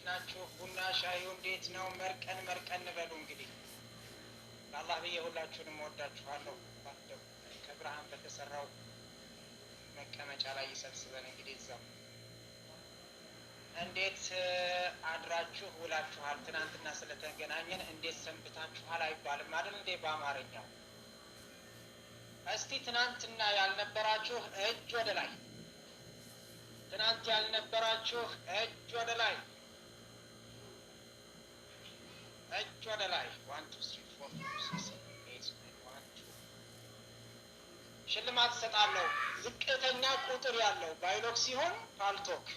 ናችሁ? ቡና ሻዩ እንዴት ነው? መርቀን በሉ እንግዲህ። ለአላህ ብዬ ሁላችሁንም ወዳችኋለሁ። ከብርሃን በተሰራው መቀመጫ ላይ ይሰብስበን። እንግዲህ እዛው እንዴት አድራችሁ ውላችኋል? ትናንትና ስለተገናኘን እንዴት ሰንብታችኋል አይባልም አይደል እንዴ በአማርኛው? እስቲ ትናንትና ያልነበራችሁ እጅ ወደ ላይ። ትናንት ያልነበራችሁ እጅ ወደ ላይ፣ እጅ ወደ ላይ። 1 2 3 4 5 6 7 8 ሽልማት እሰጣለሁ። ዝቅተኛ ቁጥር ያለው ባይሎክ ሲሆን ፓልቶክ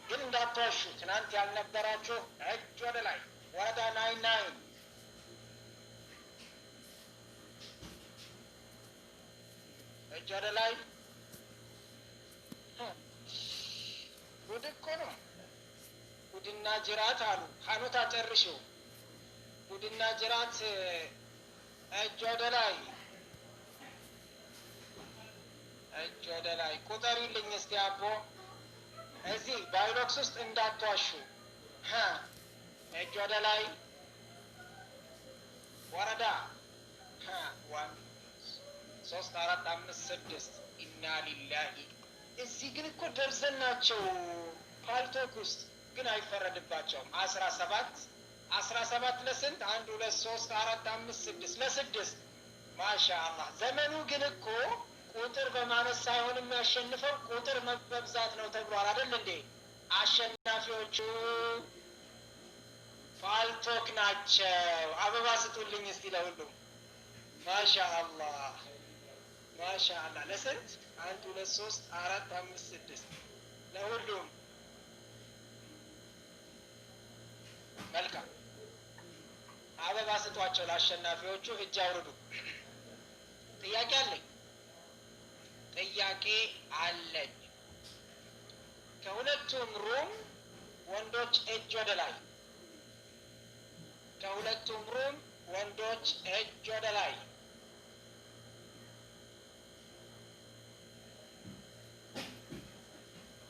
ግን እንዳትዋሹ። ትናንት ያልነበራችሁ እጅ ወደ ላይ። ወረዳ 99 እጅ ወደ ላይ። ጉድ እኮ ነው። ጉድና ጅራት አሉ። ሀኖት አጨርሽው። ጉድና ጅራት። እጅ ወደ ላይ፣ እጅ ወደ ላይ። ቁጠሪልኝ እስቲ አቦ። እዚህ ባይሎክስ ውስጥ እንዳትዋሹ። እጅ ወደ ላይ። ወረዳ 1 3 4 5 6 ኢና ሊላሂ። እዚህ ግን እኮ ደርዘን ናቸው። ፓልቶክ ውስጥ ግን አይፈረድባቸውም። 17 ለስንት? 1 2 3 4 5 6 ለ6 ማሻአላህ። ዘመኑ ግን እኮ ቁጥር በማነስ ሳይሆን የሚያሸንፈው ቁጥር መብዛት ነው ተብሏል አይደል እንዴ? አሸናፊዎቹ ፓልቶክ ናቸው። አበባ ስጡልኝ እስቲ ለሁሉም። ማሻአላህ ማሻአላህ። ለስንት? 1 2 3 4 5 6 ለሁሉም። መልካም አበባ ስጧቸው ለአሸናፊዎቹ። እጅ አውርዱ። ጥያቄ አለኝ፣ ጥያቄ አለኝ። ከሁለቱም ሩም ወንዶች እጅ ወደ ላይ። ከሁለቱም ሩም ወንዶች እጅ ወደ ላይ።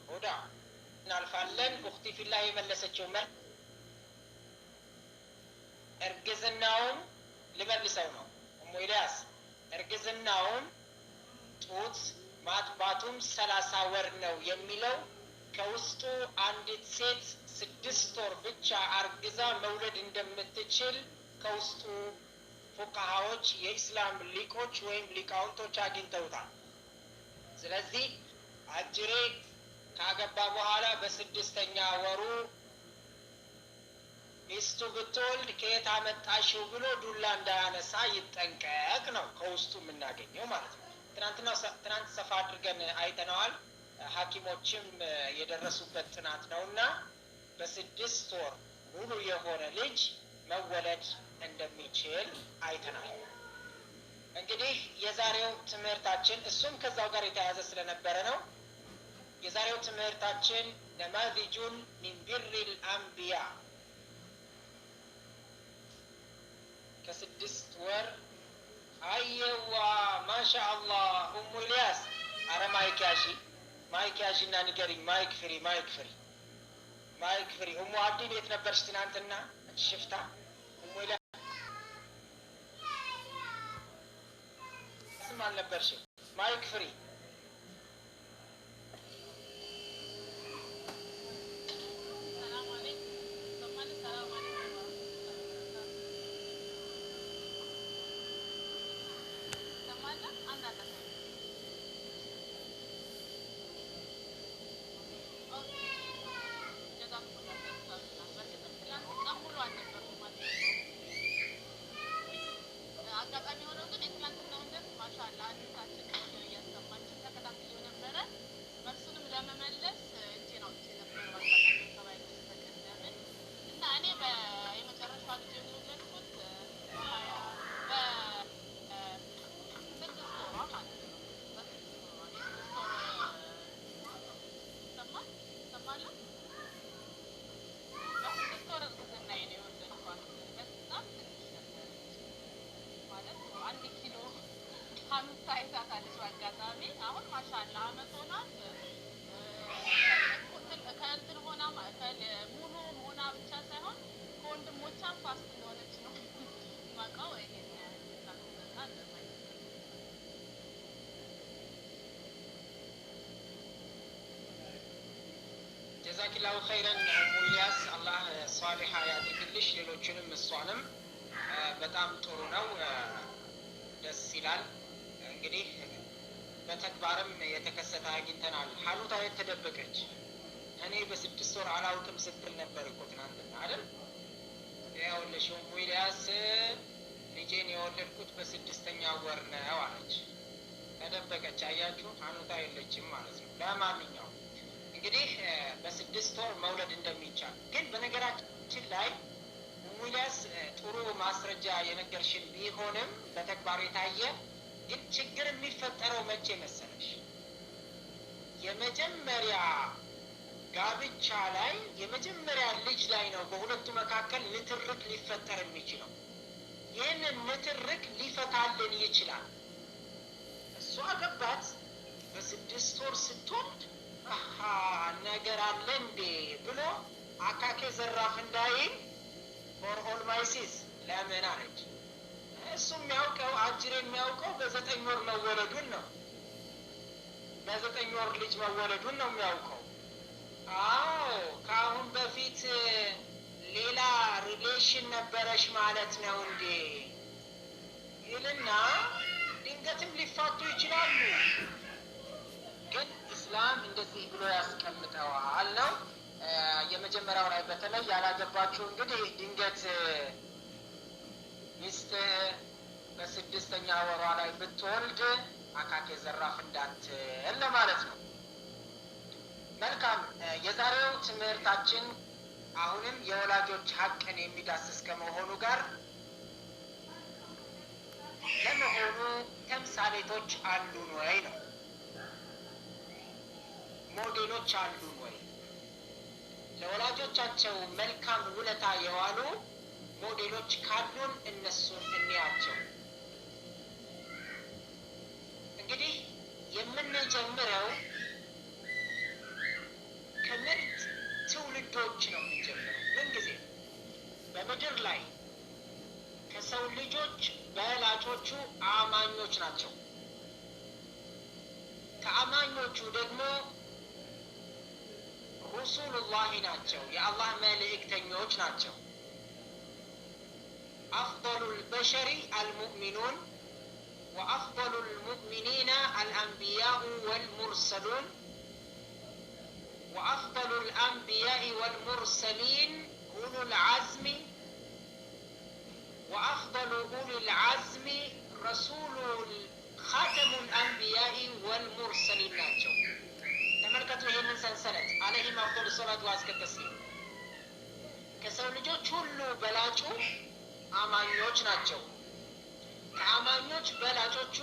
ሁዳ እናልፋለን። ኡኽቲ ፊላህ የመለሰችው መልስ እርግዝናውን ልመልሰው ነው። እሙ ኢልያስ እርግዝናውን ጡት ማጥባቱም 30 ወር ነው የሚለው ከውስጡ አንዲት ሴት 6 ወር ብቻ አርግዛ መውለድ እንደምትችል ከውስጡ ፉቃሃዎች የኢስላም ሊቆች ወይም ሊቃውንቶች አግኝተውታል። ስለዚህ አጅሬ ካገባ በኋላ በ6ኛ ወሩ ሚስቱ ብትወልድ ከየት አመጣሽው ብሎ ዱላ እንዳያነሳ ይጠንቀቅ ነው ከውስጡ የምናገኘው ማለት ነው። ትናንት ሰፋ አድርገን አይተነዋል። ሐኪሞችም የደረሱበት ጥናት ነውና በ6 ወር ሙሉ የሆነ ልጅ መወለድ እንደሚችል አይተናል። እንግዲህ የዛሬው ትምህርታችን እሱም ከዛው ጋር የተያያዘ ስለነበረ ነው። የዛሬው ትምህርታችን ነማዚጁን ሚን ቢሪል አንቢያ ከ6 ወር። አየዋ ማሻአላህ ኡሙ ኢልያስ። አረ ማይክ ያሺ፣ ማይክ ያሺ እና ንገሪኝ። ማይክ ፍሪ፣ ማይክ ፍሪ፣ ማይክ ፍሪ። ኡሙ አብዲን የት ነበርሽ ትናንትና? ሽፍታ ኡሙ ኢልያስ ስም አልነበርሽም። ማይክ ፍሪ። በወንድሞቿ ፋስት እንደሆነች ነው ማውቀው። ይሄን ታውቃለህ? ጀዛኪላሁ ኸይረን ሙያስ አላህ ሷሊሃ ያድርግልሽ። ሌሎችንም እሷንም በጣም ጥሩ ነው፣ ደስ ይላል። እንግዲህ በተግባርም የተከሰተ አግኝተናል። ሀሉታ የት ተደበቀች? እኔ በ6 ወር አላውቅም ስትል ነበር እኮ ትናንትና አይደል? ይኸውልሽ ሙያስ ልጄን የወለድኩት በ6ኛ ወር ነው አለች። ተደበቀች። አያችሁ፣ ሀሉታ የለችም ማለት ነው። ለማንኛውም እንግዲህ በ6 ወር መውለድ እንደሚቻል ግን በነገራችን ላይ ሙያስ ጥሩ ማስረጃ የነገርሽን ቢሆንም በተግባር የታየ ግን ችግር የሚፈጠረው መቼ መሰለሽ? የመጀመሪያ ጋብቻ ላይ የመጀመሪያ ልጅ ላይ ነው በሁለቱ መካከል ንትርክ ሊፈጠር የሚችለው። ይህንን ንትርክ ሊፈታልን ይችላል። እሷ ገባት በ6 ወር ስትወልድ አሃ ነገር አለ እንዴ ብሎ አካኬ ዘራፍ እንዳይል ፎር ኦል ማይሲስ ለምን አለች። እሱ የሚያውቀው አጅር የሚያውቀው በ9 ወር መወለዱን ነው። በ9 ወር ልጅ መወለዱን ነው የሚያውቀው። አዎ ከአሁን በፊት ሌላ ሪሌሽን ነበረሽ ማለት ነው እንዴ ይልና ድንገትም ሊፋቱ ይችላሉ። ግን ኢስላም እንደዚህ ብሎ ያስቀምጠዋል ነው። የመጀመሪያው ላይ በተለይ ያላገባችሁ እንግዲህ ድንገት ሚስት በ6ኛ ወሯ ላይ ብትወልድ አካኬ ዘራፍ እንዳትል ለማለት ነው። መልካም። የዛሬው ትምህርታችን አሁንም የወላጆች ሀቅን የሚዳስስ ከመሆኑ ጋር ለመሆኑ ተምሳሌቶች አሉን ወይ ነው? ሞዴሎች አሉን ወይ? ለወላጆቻቸው መልካም ውለታ የዋሉ ሞዴሎች ካሉን እነሱን እንያቸው። እንግዲህ የምንጀምረው ከምርጥ ትውልዶች ነው የምንጀምረው። ምንጊዜ በምድር ላይ ከሰው ልጆች በላጮቹ አማኞች ናቸው። ከአማኞቹ ደግሞ ሩሱሉላሂ ናቸው፣ የአላህ መልእክተኞች ናቸው። አፍضሉ ልበሸሪ አልሙእሚኑን ወአፍضሉ ልሙእሚኒና አልአንቢያኡ ወልሙርሰሉን وأفضل الأنبياء والمرسلين أولو العزم وأفضل أولي العزم رسول خاتم الأنبياء والمرسلين ናቸው። ተመልከቱ ይህንን ሰንሰለት عليهم أفضل الصلاة وأزكى التسليم። ከሰው ልጆች ሁሉ በላጩ አማኞች ናቸው። ከአማኞች በላጮቹ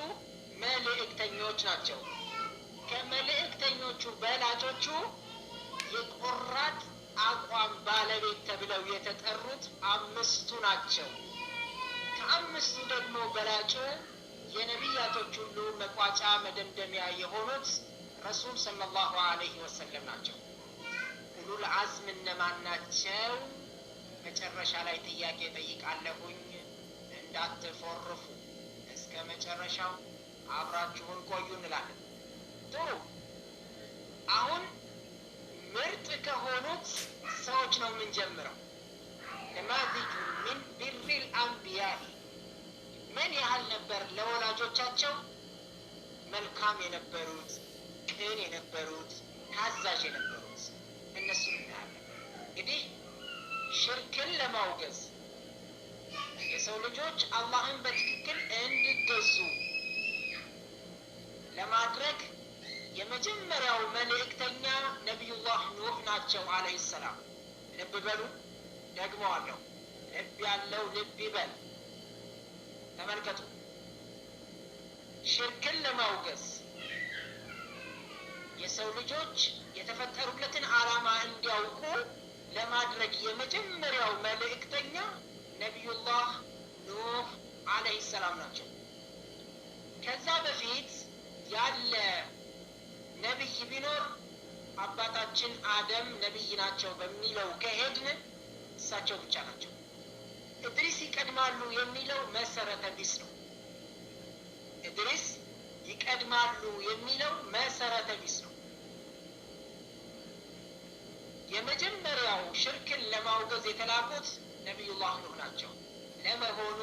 መልእክተኞች ናቸው። ከመልእክተኞቹ በላጮቹ የቆራጥ አቋም ባለቤት ተብለው የተጠሩት 5ቱ ናቸው። ከ5ቱ ደግሞ በላጩ የነቢያቶች ሁሉ መቋጫ መደምደሚያ የሆኑት ረሱል ሰለላሁ ዐለይሂ ወሰለም ናቸው። ኡሉል አዝም እነማን ናቸው? መጨረሻ ላይ ጥያቄ ጠይቃለሁኝ፣ እንዳትፎርፉ እስከ መጨረሻው አብራችሁን ቆዩ እንላለን። ጥሩ። አሁን ምርጥ ከሆኑት ሰዎች ነው የምንጀምረው። ነማዚጁ ሚን ቢሪል አንቢያኢ ምን ያህል ነበር ለወላጆቻቸው መልካም የነበሩት፣ ቅን የነበሩት፣ ታዛዥ የነበሩት? እነሱን እናያለን። እንግዲህ ሽርክን ለማውገዝ የሰው ልጆች አላህን በትክክል እንዲገዙ ለማድረግ የመጀመሪያው መልእክተኛ ነቢዩላህ ኑህ ናቸው አለይሂ ሰላም። ልብ በሉ፣ ደግመዋለሁ። ልብ ያለው ልብ ይበል። ተመልከቱ። ሽርክን ለማውገዝ የሰው ልጆች የተፈጠሩለትን ዓላማ እንዲያውቁ ለማድረግ የመጀመሪያው መልእክተኛ ነቢዩላህ ኑህ አለይሂ ሰላም ናቸው። ከዛ በፊት ያለ ነቢይ ቢኖር አባታችን አደም ነቢይ ናቸው በሚለው ከሄድን እሳቸው ብቻ ናቸው። እድሪስ ይቀድማሉ የሚለው መሰረተ ቢስ ነው። እድሪስ ይቀድማሉ የሚለው መሰረተ ቢስ ነው። የመጀመሪያው ሽርክን ለማውገዝ የተላኩት ነቢዩላህ ኑህ ናቸው። ለመሆኑ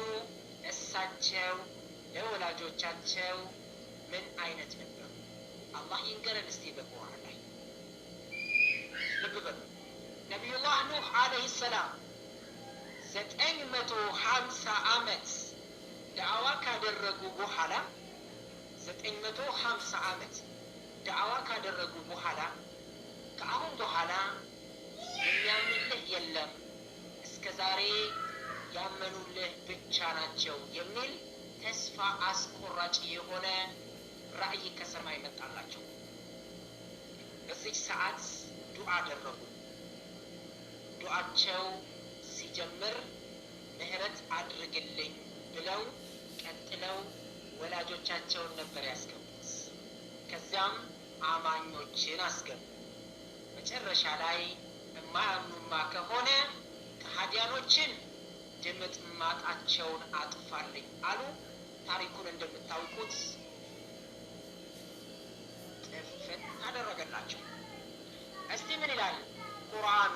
እሳቸው ለወላጆቻቸው ምን አይነት ነበሩ? አላህ ይንገረን እስቲ በቁርአን ላይ። ልብ በሉ። ነቢዩላህ ኑህ አለይሂ ሰላም 950 ዓመት ዳዕዋ ካደረጉ በኋላ 950 ዓመት ዳዕዋ ካደረጉ በኋላ ከአሁን በኋላ የሚያምንልህ የለም፣ እስከ ዛሬ ያመኑልህ ብቻ ናቸው የሚል ተስፋ አስቆራጭ የሆነ ራእይ ከሰማይ መጣላቸው። በዚህ ሰዓት ዱዓ አደረጉ። ዱዓቸው ሲጀምር ምህረት አድርግልኝ ብለው ቀጥለው ወላጆቻቸውን ነበር ያስገቡት። ከዚያም አማኞችን አስገቡ። መጨረሻ ላይ የማያምኑማ ከሆነ ከሃዲያኖችን ድምጥ ማጣቸውን አጥፋልኝ አሉ። ታሪኩን እንደምታውቁት ጥፍን አደረገላቸው። እስቲ ምን ይላል ቁርአኑ?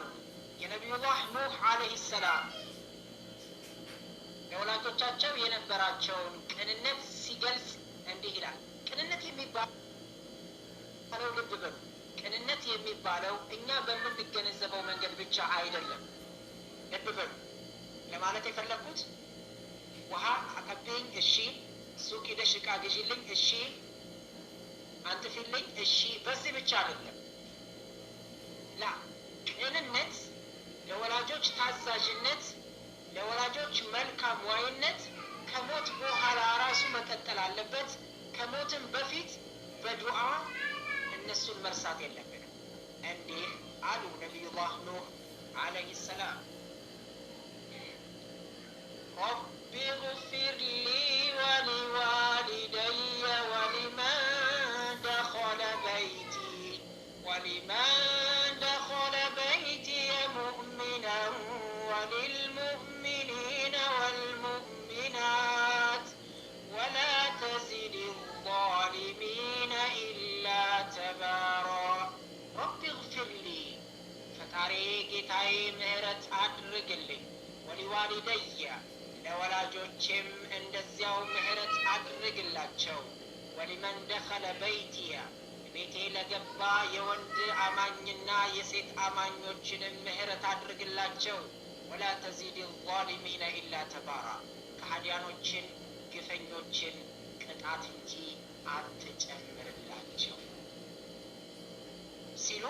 የነቢዩላህ ኑህ አለይሂ ሰላም ለወላጆቻቸው የነበራቸውን ቅንነት ሲገልጽ እንዲህ ይላል። ቅንነት የሚባለው ልብ በሉ፣ ቅንነት የሚባለው እኛ በምንገነዘበው መንገድ ብቻ አይደለም። ልብ በሉ ለማለት የፈለኩት ውሃ አቀብኝ፣ እሺ፣ ሱቅ ሄደሽ ዕቃ ግዢልኝ፣ እሺ፣ አንጥፊልኝ፣ እሺ፣ በዚህ ብቻ አይደለም። ላ ቅንነት ለወላጆች ታዛዥነት፣ ለወላጆች መልካም ዋይነት ከሞት በኋላ ራሱ መቀጠል አለበት። ከሞትም በፊት በዱዓ እነሱን መርሳት የለብንም። እንዲህ አሉ ነቢዩላህ ኑህ አለይሂ ሰላም፣ ረቢ ግፊር ሊ ወሊዋሊደየ ወሊመን ደኸለ በይቲ ሙእሚናን ወሊልሙእሚኒነ ወልሙእሚናት ወላ ተዚድ ዛሊሚነ ኢላ ተባራ። ረቢ ግፊር ሊ፣ ፈጣሪ ጌታዬ ምህረት አድርግልኝ፣ ወሊዋሊደየ፣ ለወላጆቼም እንደዚያው ምህረት አድርግላቸው፣ ወሊመን ደኸለ በይቲየ፣ ቤቴ ለገባ የወንድ አማኝና የሴት አማኞችንም ምህረት አድርግላቸው፣ ወላ ተዚድ ዛሊሚነ ኢላ ተባራ፣ ከሃዲያኖችን ግፈኞችን ቅጣት እንጂ አትጨምርላቸው ሲሉ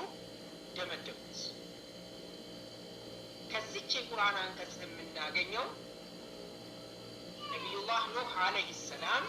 ደመደሙት። ከዚች የቁርአን አንቀጽ የምናገኘው ነቢዩላህ ኑህ አለይሂ ሰላም